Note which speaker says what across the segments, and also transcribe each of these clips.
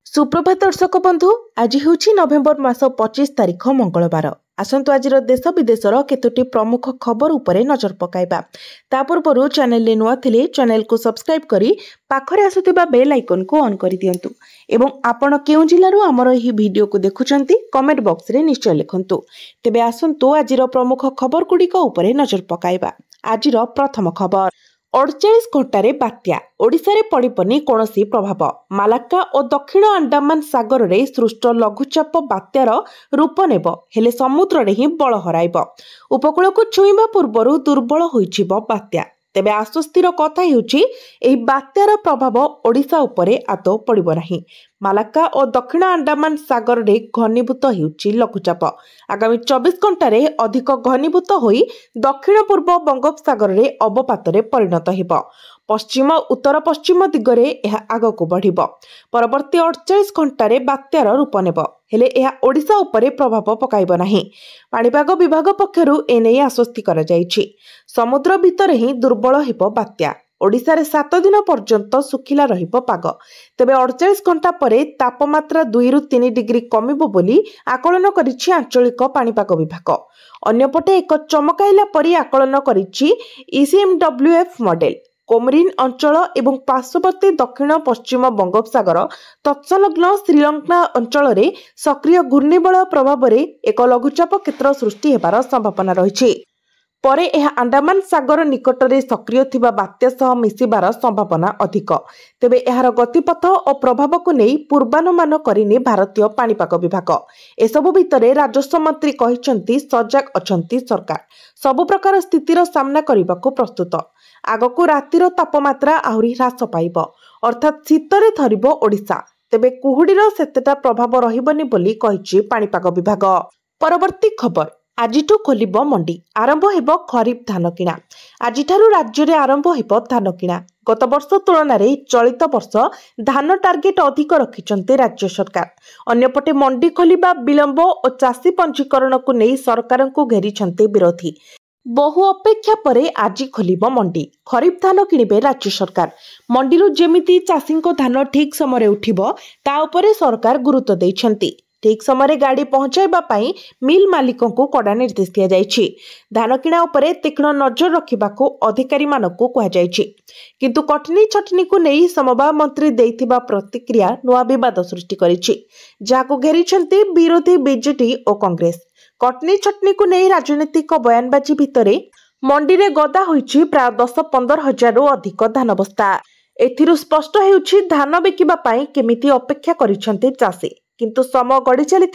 Speaker 1: सुप्रभात दर्शक बंधु आज हूँ नवेम्बर मास 25 तारिख मंगलवार। आसतु आज देश विदेशर केतोटी प्रमुख खबर उपरे नजर पकाइबा। ता पूर्व चैनल नुआ थिले चैनल को सब्सक्राइब करी पाखरे आसुथिबा बेल आइकन को ऑन करि दियंतु एवं आपण केउ जिल्लारु हमर एही वीडियो को देखुचंती कमेंट बॉक्स रे निश्चय लिखंतु। तेबे आसंतु आजिर प्रमुख खबर गुड़िक उपरे नजर पकाइबा। आजिर प्रथम खबर 48 घंटे बात्या ओडिशा रे पड़िपनी कोनोसी प्रभाव। मालाक्का और दक्षिण अंडमान सागर रे सृष्ट लघुचाप बात्यार रूप नेब हेले समुद्र रे ही बल हराइब। उपकूल को छुईबा पूर्वरु दुर्बल होइछिब बात्या। तेबे आश्वस्तिर कथा हेउछि एही बात्यार प्रभाव ओडिशा उपरे आदौ पड़िबो नाही। मालाक्का और दक्षिण अंडमान सागर रे घनीभूत हेउछि लघुचाप। आगामी 24 घंटे अधिक घनीभूत होई दक्षिण पूर्व बंगोपसागर रे अवपात रे परिणत हेब। पश्चिम उत्तर पश्चिम दिगरे यह आगक बढ़िब। परवर्ती 48 घंटे बात्यार रूप नेब हेले यह ओडिशा उपरे प्रभाव पकाइब नाही। पाणीपाग विभाग पक्षरु एने आश्वस्ति करा जायछि। समुद्र भितर ही दुर्बल हेब बात्या। ओडिशा रे 7 दिन पर्यंत सुखिला रहिब पाग। तेबे 48 घंटा परे तापमात्रा 2 रु 3 डिग्री कमिबो बोली आकलन करिछि आंचलिक पाणीपाग विभाग। अन्यपटे एक चमकाइला परि आकलन करिछि ECMWF मॉडेल। कोमरिन अंचल एवं पार्श्ववर्ती दक्षिण पश्चिम बंगोपसागर तत्सलग्न श्रीलंका अंचल रे सक्रिय घूर्णिबलय प्रभाव रे एक लघुचाप क्षेत्र सृष्टि हेबार संभावना रहिछि। परे यह अंडमान सागर निकट रे सक्रिय थिबा बात्या सह मिसिबार संभावना अधिक। तेबे एहार गतिपथ और प्रभाव को नहीं पूर्वानुमान करिनि भारतीय पाणीपाग विभाग। एसबु भितरे राजस्व मंत्री कहिसंती सजग अछंती सरकार सबु प्रकार स्थितिर सामना करिबाकू प्रस्तुत। आगकू रातिर तापमात्रा आहुरी ह्रास पाइब अर्थात शीतरे थरिब ओडिशा। तेबे कुहुडीर सेतेटा प्रभाव रहिबनी बोली कहिछि पाणीपाग विभाग। परवर्ती खबर आजिठू खोलिब मंडी आरंभ हेब खरीफ धान किणा। आजिठारू राज्य रे आरंभ हेब धान किणा। गत वर्ष तुलन में चलित वर्ष धान टार्गेट अधिक रखिछन्ते राज्य सरकार। अन्यपटे मंडी खोलिबा विलंब और चाषी पंजीकरण को नहीं सरकार को घेरिछन्ते विरोधी। बहु अपेक्षा परे आज खोलिब मंडी। खरीफ धान किणिबे राज्य सरकार। मंडीरू जेमिति चाषी धान ठीक समय उठिब ता उपरे सरकार गुरुत्व दैछन्ति। ठीक समय गाड़ी पहुंचाइबा पई मिल मालिकों को कड़ा निर्देश दिया जायछि। धान किणा उपरे तीक्ष्ण नजर रखिबाको अधिकारी मानकू कहा जायछि। किंतु कटनी छटनी को नहीं समवाय मंत्री देइथिबा प्रतिक्रिया नुआ विवाद सृष्टि करिछि, जाको घेरिछन्ति विरोधी बीजेडी और कांग्रेस। कटनी छटनी को नहीं राजनीतिक बयानबाजी भितरे मंडी रे गदा होइछि प्राय 10-15 हजार रु अधिक धान बस्ता। एथिरु स्पष्ट हेउछि धान बिकिबा पई केमिति अपेक्षा करिछन्ते चाषी। किंतु समय गड़ी चली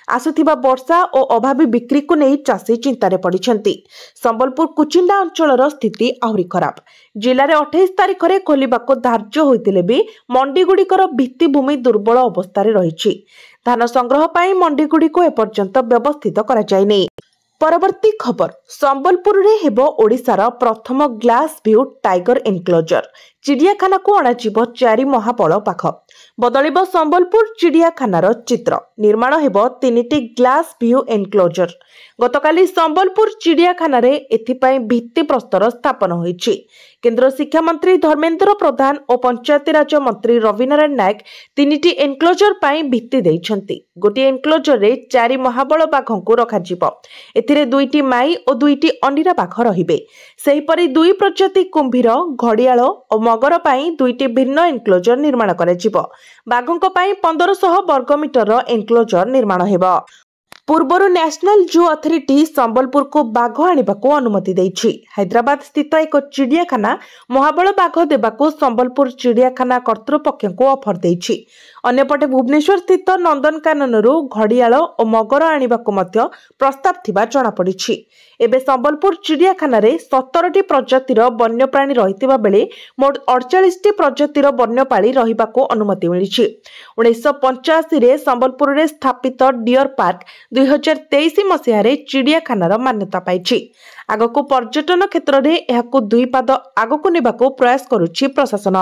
Speaker 1: आसुथिबा वर्षा और अभावी बिक्री को नहीं चाषी चिंतार पड़िछन्ति। संबलपुर कुचिंडा अंचलर स्थिति आहुरी खराब। जिले में 28 तारिख में खोलिबाको धार्य होइतिले भी मंडी गुड़िकर भित्तिभूमि दुर्बल अवस्था रही। धान संग्रह पाई मंडी गुड़िको एपर्यंत व्यवस्थित करा जायनि। परवर्ती खबर संबलपुर रे हेबो ओडिशार प्रथम ग्लास व्यू टाइगर एनक्लोजर। चिड़ियाखाना को अणाजिब 4 महाबल पाख। बदलिब संबलपुर चिड़ियाखानार चित्र। निर्माण हेबो 3टी ग्लास व्यू एनक्लोजर। गतकाली संबलपुर चिड़ियाखाना रे एथिपाई भित्ति प्रस्तर स्थापन होइछि। केंद्र शिक्षा मंत्री धर्मेंद्र प्रधान और पंचायती राज मंत्री रविनारायण नायक 3टी एनक्लोजर पाई भित्ति दैछन्ति। गोटे एनक्लोजर रे 4 महाबल बाघ को रखाजिब। एथिरे 2टी माई और 2टी अंडीरा बाघ रहिबे। सेहिपरि 2 प्रजाति कुंभीर घड़ियाल और मगर पाई 2टी भिन्न एनक्लोजर निर्माण कराजिब। बाघों पाई 1500 वर्गमीटर एनक्लोजर निर्माण हेबो। पूर्वर नेशनल जू अथॉरिटी संबलपुर को बाघ आनिबाको अनुमति देइछि। हैदराबाद स्थित एक चिड़ियाखाना महाबल बाघ देबाको संबलपुर चिड़ियाखाना कर्तृपक्ष को ऑफर देइछि। अन्यपटे भुवनेश्वर स्थित नंदनकाननरू घड़ियाल और मगर आनिबाको मध्य प्रस्ताव थिबा जणा पड़िछि। एबे संबलपुर चिड़ियाखाना रे 17टी प्रजातिर वन्यप्राणी रहितिबा बेले मोट 48टी प्रजातिर वन्यपाळी रहिबाको अनुमति मिलिछि। 1985 रे संबलपुर रे स्थापित डियर पार्क 2023 मसीह चिड़ियाखानार मान्यता पाइछि। आगको पर्यटन क्षेत्र में एहाको 2 पाद आगको नेबाको प्रयास करुछि प्रशासन।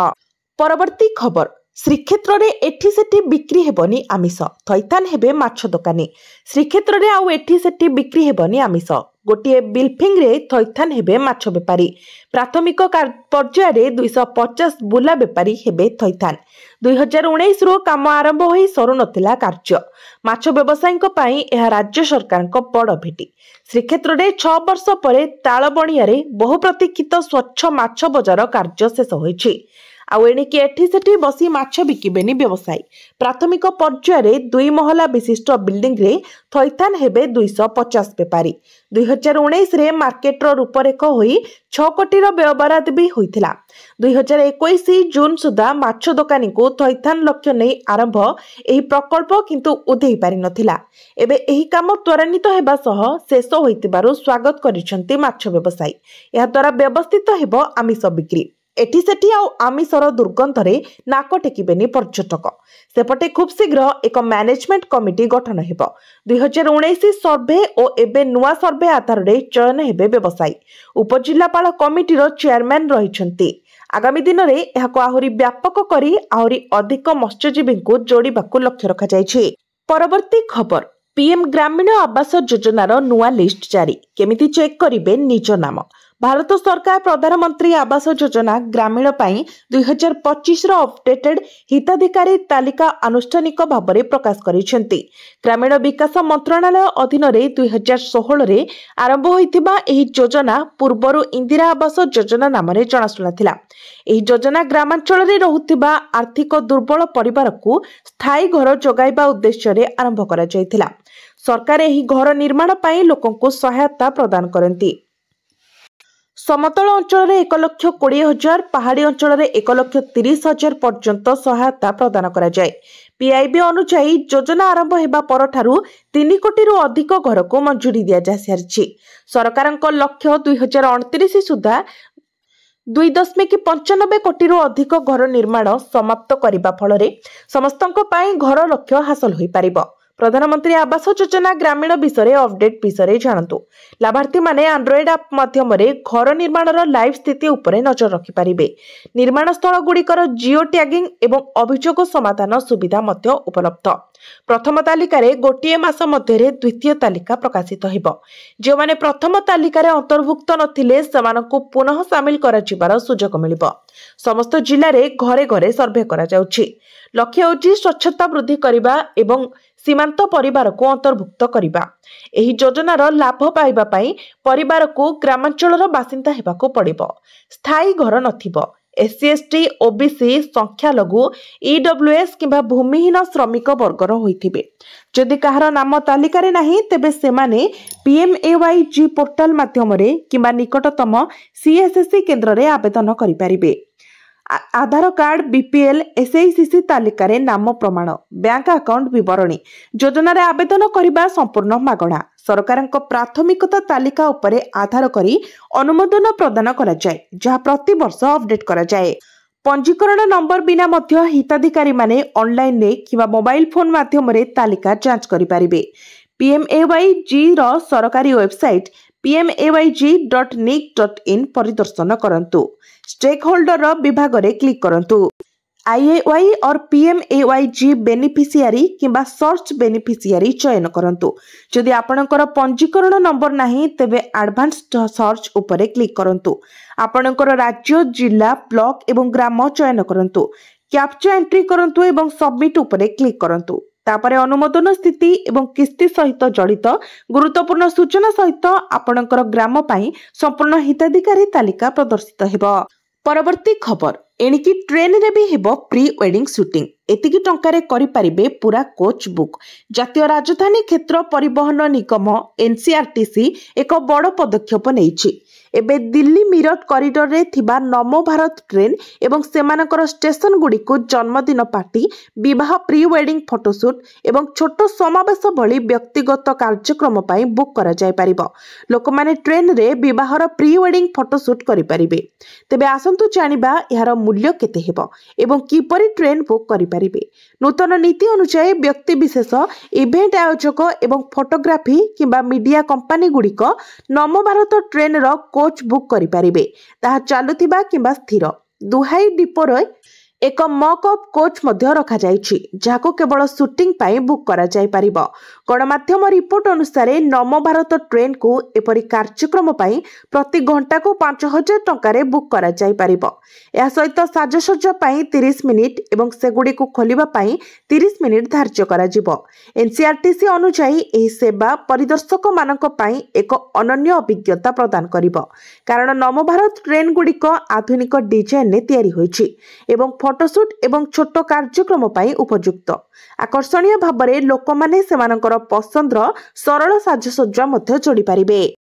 Speaker 1: परवर्ती खबर श्रीक्षेत्र में एठी सेठी बिक्री हेबनी आमिष। थैथान हेबे माछ दोकानी। श्रीक्षेत्र में आउ एठी सेठी बिक्री हेबनी आमिष। गोटे बिल्फिंग रे थैथान हेबे माछ बेपारी। प्राथमिक पर्यायर 250 बुला बेपारी हेबे थैथान। 2019 रु काम आरंभ होई सरू नथिला कार्य। माछ व्यवसायीक पई यह राज्य सरकार बड़ भेटी। श्रीक्षेत्र में 6 वर्ष पर तालबणिया बहु प्रतीक्षित स्वच्छ माछ बजार कार्य शेष होईछि। आउ एणिकी एठी सेठी बसी माछ बिकिबेनी व्यवसायी। प्राथमिक पर्यायर 2 महला विशिष्ट बिल्डिंग रे थैथान हेबे 250 बेपारी। 2019 रे मार्केटर रूपरेख होई 6 कोटी व्यवहार भी होइथिला। 2021 जून सुधा माछ दोकानी को थैथान लक्ष्य नहीं आरंभ एही प्रकल्प किंतु उधेई पारि नथिला। एबे एही काम त्वरान्वित हेबा सह शेष होइतिबारु स्वागत करिसंती माछ व्यवसायी। या द्वारा व्यवस्थित हेबो आमिष बिक्री। एठी सेठी आउ आमिषर दुर्गंधरे नाक टेकिबेनी पर्यटक। सेपटे खूब शीघ्र एक मैनेजमेंट कमिटी गठन हेबो। 2019 सर्भे और एबे नुआ सर्भे आधार रे चयन हेबे व्यवसायी। उपजिल्लापाल कमिटीर चेयरमैन रहिसंती। आगामी दिन में यह आहुरी व्यापक करी आहुरी अधिक मत्स्यजीवी को जोड़ाकू लक्ष्य रखा जायछि। परवर्ती खबर पीएम ग्रामीण आवास योजनार नुआ लिस्ट जारी। केमिति चेक करिवे निज नाम। भारत सरकार प्रधानमंत्री आवास योजना ग्रामीण पाई 2025 अपडेटेड हिताधिकारी तालिका आनुष्ठानिक भाव में प्रकाश करिसेंती। ग्रामीण विकास मंत्रणालय अधीन 2016 रे आरंभ होइतिबा एही योजना पूर्वरु इंदिरा आवास योजना नाम रे जनाशुना थिला। एही योजना ग्रामांचल रे रहुतिबा आर्थिक दुर्बल परिवार को स्थायी घर जोगाइबा उद्देश्य रे आरंभ करा जायतिला। सरकार एही घर निर्माण पाई लोकन को सहायता प्रदान करंती। समतल अंचल 1,20,000 पहाड़ी अंचल 1,30,000 पर्यंत सहायता प्रदान करा जाए। पीआईबी अनुसार योजना आरंभ हेबा परठारु 3 कोटी रु अधिक घर को मंजूरी दिया जा सारिछि। सरकारक लक्ष्य 2029 सुधा 2.95 कोटी रु अधिक घर निर्माण समाप्त करने फल समस्तक पई घर लक्ष्य हासिल होई परिबो। प्रधानमंत्री आवास योजना ग्रामीण विषय अपडेट विषय जानतु। लाभार्थी माने एंड्रॉइड ऐप माध्यम घर निर्माणर लाइव स्थिति उपरे नजर रखि पारिबे। निर्माण स्थल गुड़िकर जिओ टैगिंग एवं अभियोग समाधान सुविधा मध्य उपलब्ध। प्रथम तालिकार गोटे मास मध्य द्वितीय तालिका प्रकाशित हेबो। जो माने प्रथम तालिकार अंतर्भुक्त नथिले सेमानकु पुनः सामिल कराजिबार सुजोग मिलिबो। समस्त जिल्ला रे घरे घरे सर्वे करा जाउछि। लक्ष्य होछि स्वच्छता वृद्धि करिबा एवं सीमांत परिवार को अंतर्भुक्त करिबा। एही योजनार लाभ पाइबा पई परिवार को ग्रामांचलर बासिंदा हेबाको पड़िबो। स्थायी घर नथिबो। एससी एसटी ओबीसी संख्यालघु ईडब्ल्यूएस किंबा भूमिहीन श्रमिक वर्गर होइथिबे। जदि कहार नाम तालिका रे नाही तेबे सेमाने पीएमएवाईजी पोर्टल माध्यम रे किंबा निकटतम सीएससी केंद्र रे आवेदन करि पारिबे। आधार कार्ड बीपीएल एसआईसीसी तालिका रे नाम प्रमाण बैंक अकाउंट विवरणी योजना रे आवेदन करिबा संपूर्ण मागणा। सरकारक प्राथमिकता तालिका उपरे आधार करी अनुमोदन प्रदान करा जाय जहा प्रति वर्ष अपडेट करा जाय। पंजीकरण नंबर बिना मध्य हिताधिकारी माने ऑनलाइन रे किबा मोबाइल फोन माध्यम रे तालिका जांच करि पारिबे। पीएमएवाईजी रो सरकारी वेबसाइट pmayg.nic.in परिदर्शन करंतु। स्टेक होल्डर विभाग रे क्लिक करंतु। आईएवाई और पीएमएवाईजी बेनिफिशियरी किंबा सर्च बेनिफिशियरी चयन करंतु। जदि आपणकर पंजीकरण नंबर नाही तेबे एडवांस्ड सर्च उपरे क्लिक करंतु। आपणकर राज्य जिला ब्लॉक एवं ग्राम चयन करंतु। कैप्चा एंट्री करंतु एवं सबमिट उपरे क्लिक करंतु। तापरे अनुमोदन स्थिति एवं किस्ती सहित जड़ित गुरुत्वपूर्ण सूचना सहित आपणकर ग्राम पाई संपूर्ण हिताधिकारी तालिका प्रदर्शित हेबो। परवर्ती खबर एणिकी ट्रेन रे भी हेबो प्री वेडिंग शूटिंग। एतिकी टंकारे करि परिबे पूरा कोच बुक। जातीय राजधानी क्षेत्र परिवहन निगम एनसीआरटीसी एक बड़ पदक्षेप नेइछि। एबे दिल्ली मीरठ कॉरिडोर रे थिबा नमो भारत ट्रेन एवं सेमानकर स्टेशन गुडी को जन्मदिन पार्टी विवाह प्री वेडिंग फोटोशूट एवं छोट समावेश भली व्यक्तिगत कार्यक्रम पाई बुक करा जाय परिबो। लोक माने ट्रेन रे विवाहर प्री वेडिंग फोटोशूट करि परिबे। तेबे आसंतु जानिबा यार मूल्य केते हेबो एवं किपरि ट्रेन बुक करि परिबे। नूतन नीति अनुसार व्यक्ति विशेष इवेंट आयोजक एवं फोटोग्राफी किंबा मीडिया कंपनी गुड़िक नमो भारत ट्रेन रो कोच बुक करि परिबे। ताहा चालुथिबा किंबा स्थिर दुहाई डिपोर एक मॉक अप कोच मध्य रखा जाइछि जाको केवल शूटिंग पाई बुक करा जाय परिबो। गणमाध्यम रिपोर्ट अनुसार नम भारत ट्रेन को एपरी कार्यक्रम पाई प्रति घंटा को 5000 टंका बुक करा जाय परिबो। या सहित साजसज्जा पाई 30 मिनिट एवं सेगुडी को खोलिबा पाई 30 मिनिट धार्य करा जिवो। एनसीआरटीसी अनुसार एही सेवा परिदर्शक मानक पाई एक अनन्य अभिज्ञता प्रदान करिबो, कारण नम भारत ट्रेन गुड़िक आधुनिक डिजाइन ने तैयारी होइछि एवं फोटोशूट एवं छोट कार्यक्रम पाई उपयुक्त। आकर्षणीय भाबरे लोकमाने सेमानकर पसंदर सरल साजसज्जा मध्य जोड़ी पारिबे।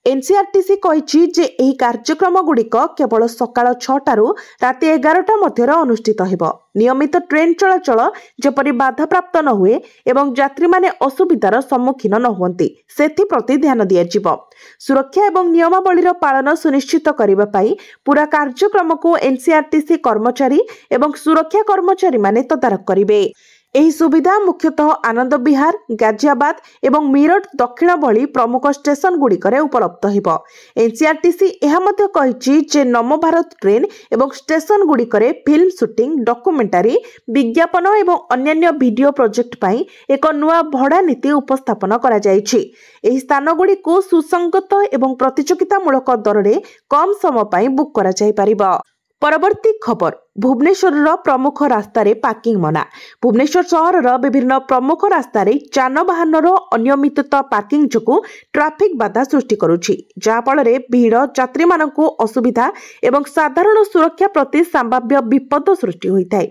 Speaker 1: एनसीआरटीसी कहिछि जे एही कार्यक्रम गुड़िक केवल सकाळ 6टारू राति 11टा मध्य अनुष्ठित हेबो। नियमित ट्रेन चलाचल जेपरि बाधा प्राप्त न हुए एवं यात्री माने असुविधार सम्मुखीन न हुअंती सेथि प्रति ध्यान दिया जिवो। सुरक्षा एवं नियमावलीर पालन सुनिश्चित करिबा पाई पूरा कार्यक्रम को एनसीआरटीसी कर्मचारी एवं सुरक्षा कर्मचारी माने तदारख करिबे। एही सुविधा मुख्यतः आनंद विहार, गाजियाबाद एवं मीरठ दक्षिण भली प्रमुख स्टेशन गुड़िकरे उपलब्ध हेबो। एनसीआरटीसी एहा मध्य कहिछि जे नम भारत ट्रेन एवं स्टेशन गुड़िकरे फिल्म शूटिंग, डॉक्यूमेंटरी, विज्ञापन एवं अन्यान्य वीडियो प्रोजेक्ट पाई एक नुआ भड़ा नीति उपस्थापन करा जाइछि। एही स्थान गुड़िको सुसंगत एवं प्रतियोगितामूलक दररे कम समय पाई बुक करा जाय परिबो। परवर्ती खबर, भुवनेश्वर प्रमुख रास्तार पार्किंग मना। भुवनेश्वर सहर विभिन्न प्रमुख रास्तार यानवाहन अनियमितता पार्किंग जो ट्राफिक बाधा सृष्टि करुछि, जहा फल भीड़ यात्री मानकु असुविधा एवं साधारण सुरक्षा प्रति संभाव्य विपद सृष्टि होता है।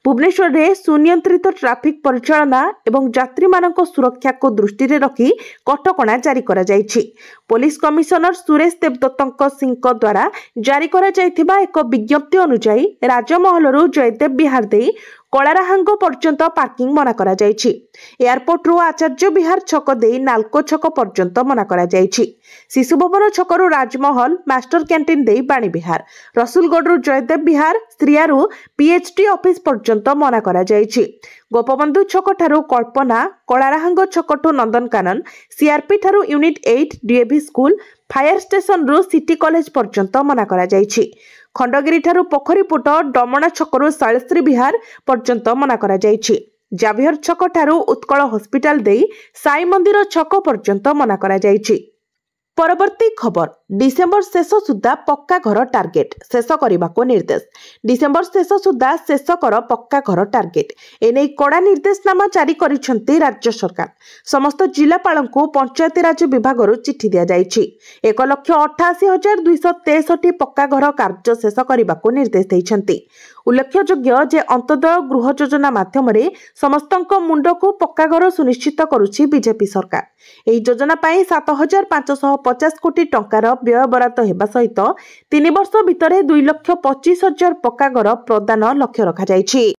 Speaker 1: भुवनेश्वर में सुनियंत्रित ट्राफिक परिचालना एवं यात्री मानक सुरक्षा को दृष्टि रखी कटकणा जारी करा जाइछि। पुलिस कमिशनर सुरेश देवदत्त सिंह द्वारा जारी करा जाइथिबा एक विज्ञप्ति अनुसार राजमहल जयदेव विहार दे कलाराहांग पर्यंत पार्किंग मना करा जाइछि। एयरपोर्ट रो आचार्य विहार छक दे नाल्को छक पर्यंत मना करा जाइछि। शिशु भवन छकरू राजमहल, मास्टर कैंटीन दे बाणी विहार, रसुलगढ़ जयदेव विहार, श्रियारू पीएचडी ऑफिस पर्यंत मना करा जाइछि। गोपबंधु छक ठारू कल्पना, कलाराहांग छकठू नंदनकानन, सीआरपी ठारू unit 8 DAV school, fire station रू सिटी कॉलेज पर्यंत मना करा जाइछि। खंडगिरी ठारू पोखरीपुट, डमणा छकरू शालिश्री विहार पर्यंत मना करा जाइछि। जाविहर छक ठारू उत्कल हॉस्पिटल दे साई मंदिर छक पर्यंत मना करा जाइछि। परवर्ती खबर, डिसेंबर शेष सुधा पक्का घर टार्गेट शेष करने को निर्देश। डिसेंबर शेष सुधा शेष कर पक्का घर टार्गेट एने कड़ा निर्देशनामा जारी करिसेंती राज्य सरकार। समस्त जिलापाल को पंचायती राज विभाग चिठी दिया जाइछि। 1,88,263 पक्का घर कार्य शेष करने को निर्देश देइछंती। उल्लेखयोग्य जे अंतदय गृह योजना माध्यम समस्त मुंड को पक्का घर सुनिश्चित करुछि बीजेपी सरकार। एही योजना पाई 7,550 कोटी टंकार व्यय बराद हेबा सहित 3 वर्ष भितर 2,25,000 पक्का घर प्रदान लक्ष्य रखा जाइछि।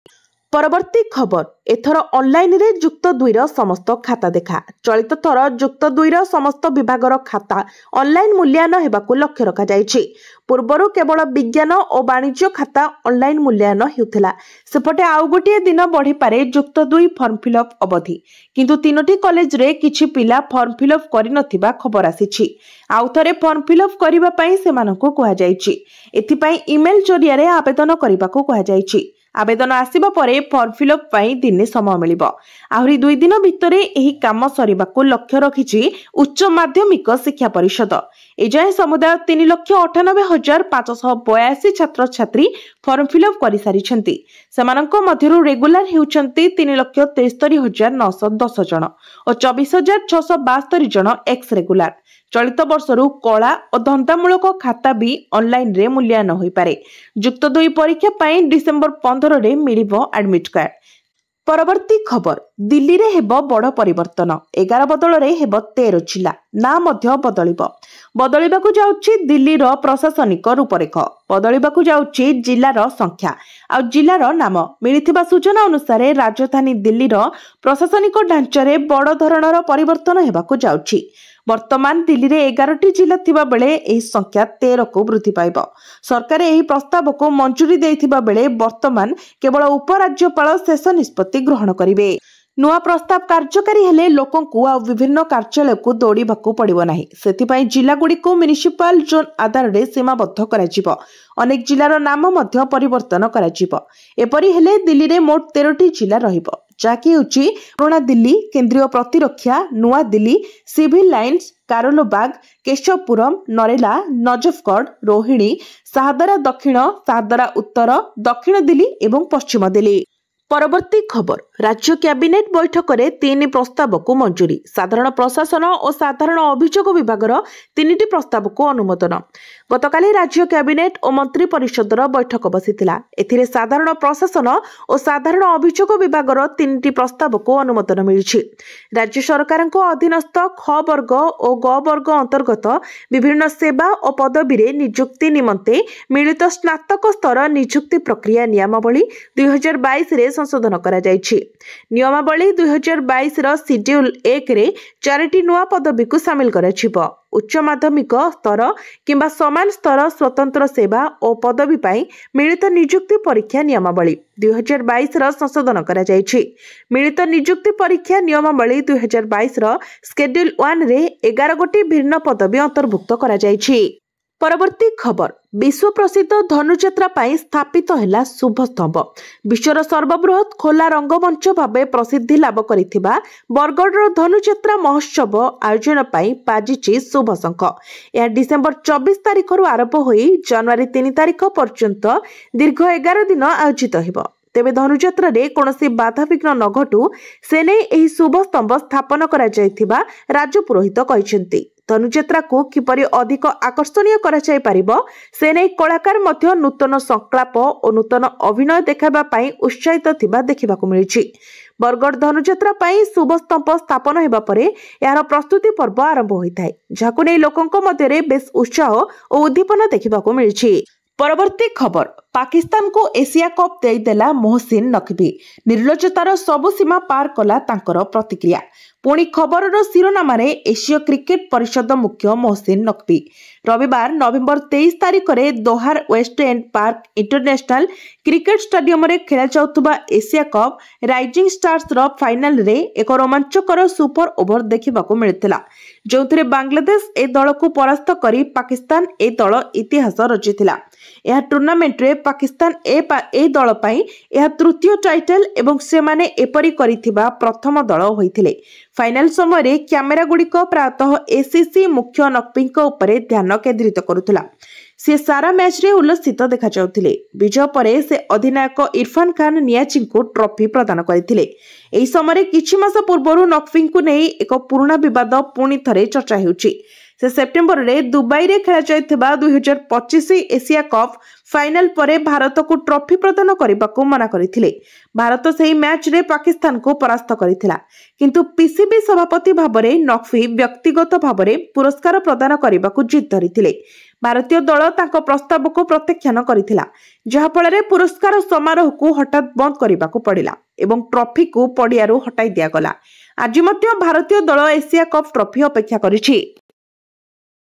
Speaker 1: परवर्ती खबर, एथर ऑनलाइन रे युक्त 2 समस्त खाता देखा। चलित थर युक्त 2 समस्त विभागर खाता ऑनलाइन मूल्यांकन हेबाकु लक्ष्य रखा जाइछि। पूर्वरु केवल विज्ञान और वाणिज्य खाता ऑनलाइन मूल्यांकन हेउथिला। सेपटे आउ गोटे दिन बढ़ी पारे युक्त 2 फॉर्म फिलअप अवधि, किंतु 3टी कॉलेज रे किछि पिला फॉर्म फिलअप करि नथिबा खबर आसीछि। आउ थरे फॉर्म फिलअप करिबा पई सेमानकु कुहा जाइछि। एथि पई ईमेल जरिया रे आवेदन करिबाकु कुहा जाइछि। आवेदन आसिबा परे फॉर्म फिलअप पाई दिने समय मिलिबो। आहुरी 2 दिन भितरे एही काम सरिबाकु लक्ष्य रखिछि उच्च माध्यमिक शिक्षा परिषद। एजाए समुदाय 3,98,582 छात्र छात्री फॉर्म फिलअप करि सारिछंती। सेमानंको मध्यरु रेगुलर हेउछंती 3,63,910 जन और 24,672 जन एक्स रेगुलर। चलित वर्षरु कला और धंदामूलक खाता भी ऑनलाइन रे मूल्यांकन होई पारे। युक्त 2 परीक्षा पाई डिसेंबर 15 रे मिलिबो एडमिट कार्ड। परवर्ती खबर, दिल्ली रे हेबो बड़ परिवर्तन। 11 बदल रे हेबो 13 जिला ना मध्य बदलिबो। बदलिबाकु जाउछि दिल्ली रो प्रशासनिक रूपरेख, बदलिबाकु जाउछि जिल्लार संख्या आ जिल्लार नाम। मिलिथिबा सूचना अनुसार राजधानी दिल्ली रो प्रशासनिक ढांचा रे बड़ धरणर परिवर्तन हेबाकु जाउछि। वर्तमान दिल्ली रे 11टी जिला थिबा बेले एही संख्या 13 को वृद्धि पाइबो। सरकार एही प्रस्ताव को मंजूरी देइथिबा बेले वर्तमान केवल उपराज्यपाल शेष निष्पत्ति ग्रहण करिवे। नुआ प्रस्ताव कार्यकारी हेले लोकंकु आ विभिन्न कार्यालय को दौड़ाकू पड़िबो नाही। सेथिपाई जिलागुड़ी को म्युनिसिपल जोन आधार रे सीमाबद्ध कराजिबो। अनेक जिलार नाम मध्य परिवर्तन कराजिबो। एपरि हेले दिल्ली रे मोट 13टी जिला रहिबो, जाकी होची पुराना दिल्ली, केंद्रीय प्रतिरक्षा, नुआ दिल्ली, सिविल लाइन्स, कारोलबाग, केशवपुरम, नरेला, नजफगढ़, रोहिणी, शाहदरा दक्षिण, शाहदरा उत्तर, दक्षिण दिल्ली एवं पश्चिम दिल्ली। परवर्ती खबर, राज्य कैबिनेट बैठक में 3 प्रस्ताव को मंजूरी। साधारण प्रशासन और साधारण अभियोग विभाग 3टी प्रस्ताव को अनुमोदन। गतकाली राज्य कैबिनेट और मंत्री परिषदर बैठक बसीथिला। एथिरे साधारण प्रशासन और साधारण अभियोग विभाग 3टी प्रस्ताव को अनुमोदन मिली। राज्य सरकार अधीनस्थ ख वर्ग और ग वर्ग अंतर्गत विभिन्न सेवा और पदवी रे नियुक्ति निमंते मिलित स्नातक स्तर नियुक्ति प्रक्रिया नियमावली 2022 रे संशोधन करा जायछि। नियमावली 2022 रो शेड्यूल 1 रे 4टी नुआ पदवी को शामिल कराजिबो। उच्च माध्यमिक स्तर किंबा समान स्तर स्वतंत्र सेवा और पदवी पाई मिलित नियुक्ति परीक्षा नियमावली 2022 रो संशोधन करा जायछि। मिलित नियुक्ति परीक्षा नियमावली 2022 रो शेड्यूल 1 रे 11 गोटी भिन्न पदवी अंतर्भुक्त करा जायछि। परवर्ती खबर, विश्व प्रसिद्ध धनुଯାत्रा पाई स्थापित है शुभ स्तंभ। विश्वर सर्वबृहत खोला रंगमंच भाव प्रसिद्धि लाभ करिथिबा बरगढ़ धनुଯାत्रा महोत्सव आयोजन पाई बाजिछि शुभ शंख। यह डिसेंबर 24 तारिख आरंभ होई जनवरी 3 तारिख पर्यंत दीर्घ 11 दिन आयोजित हेबो। तेबे धनुଯାत्रा रे कोनोसी बाधाविघ्न न घटू से नै एही शुभ स्तंभ स्थापन करा जायथिबा राज्य पुरोहित कहिसेंती। धनुଯାत्रा को किपरि अधिक आकर्षणीय करा जाय परिबो से नै कलाकार मध्य नूतन संकल्प और नूतन अभिनय देखाबा पाई उत्साहित थिबा देखिबाकू मिलिछि। बरगढ़ धनुଯାत्रा पाई शुभ स्तंभ स्थापन हेबा परे यार प्रस्तुति पर्व आरंभ होइथाय, जाकू नै लोकंक मध्य रे बेस उत्साह और उद्दीपना देखिबाकू मिलिछि। परवर्ती खबर, पाकिस्तान को एशिया कप देदेला मोहसिन नकवी। निर्लज्जतार सबु सीमा पार कला तांकर प्रतिक्रिया। पुणी खबर शिरोनाम एशिया क्रिकेट परिषद मुख्य मोहसिन नकवी रविवार नवेम्बर 23 तारिख में दोहार West End Park International Cricket Stadium रे खेला जाउथुबा एशिया कप राइजिंग स्टार्स रो फाइनल रे एक रोमांचकर सुपर ओवर देखिबाकू मिलिथिला, जोंथरे बांग्लादेश ए दल को परास्त करी पाकिस्तान ए दल इतिहास रचिथिला। यह टूर्नामेंट रे पाकिस्तान ए दल पाई यह तृतीय टाइटल एवं से माने एपरी करिथिबा प्रथम दल होइथिले। फाइनल समय रे कैमेरा गुड़िक प्रायतः एसीसी मुख्य नकवींक उपरे ध्यान केंद्रित करुथिला। से सारा मैच रे उल्लसित देखा जाउथिले। विजय परे से अधिनायक इरफान खान नियाची को ट्रॉफी प्रदान करथिले। एही समय किछि मास पूर्वरु नकवी को नै एक पुराना विवाद पुणी थरे चर्चा हेउछि। से सेप्टेम्बर रे दुबई रे खेला जायथिबा 2025 एशिया कप फाइनल परे भारत को ट्रॉफी प्रदान करबाकू मना करथिले। भारत सही मैच रे पाकिस्तान को परास्त करथिला, किंतु पीसीबी सभापति भाबरे नकवी व्यक्तिगत भाबरे पुरस्कार प्रदान करबाकू जिद धरिथिले। भारतीय दल तांको प्रस्ताव को प्रत्याख्यान करथिला, जहा फଳରେ पुरस्कार समारोह को हठात बंद करबाकू पड़िला एवं ट्रॉफी को पडियारू हटाई दिया गला। आज मध्य भारतीय दल एशिया कप ट्रॉफी अपेक्षा करिछि।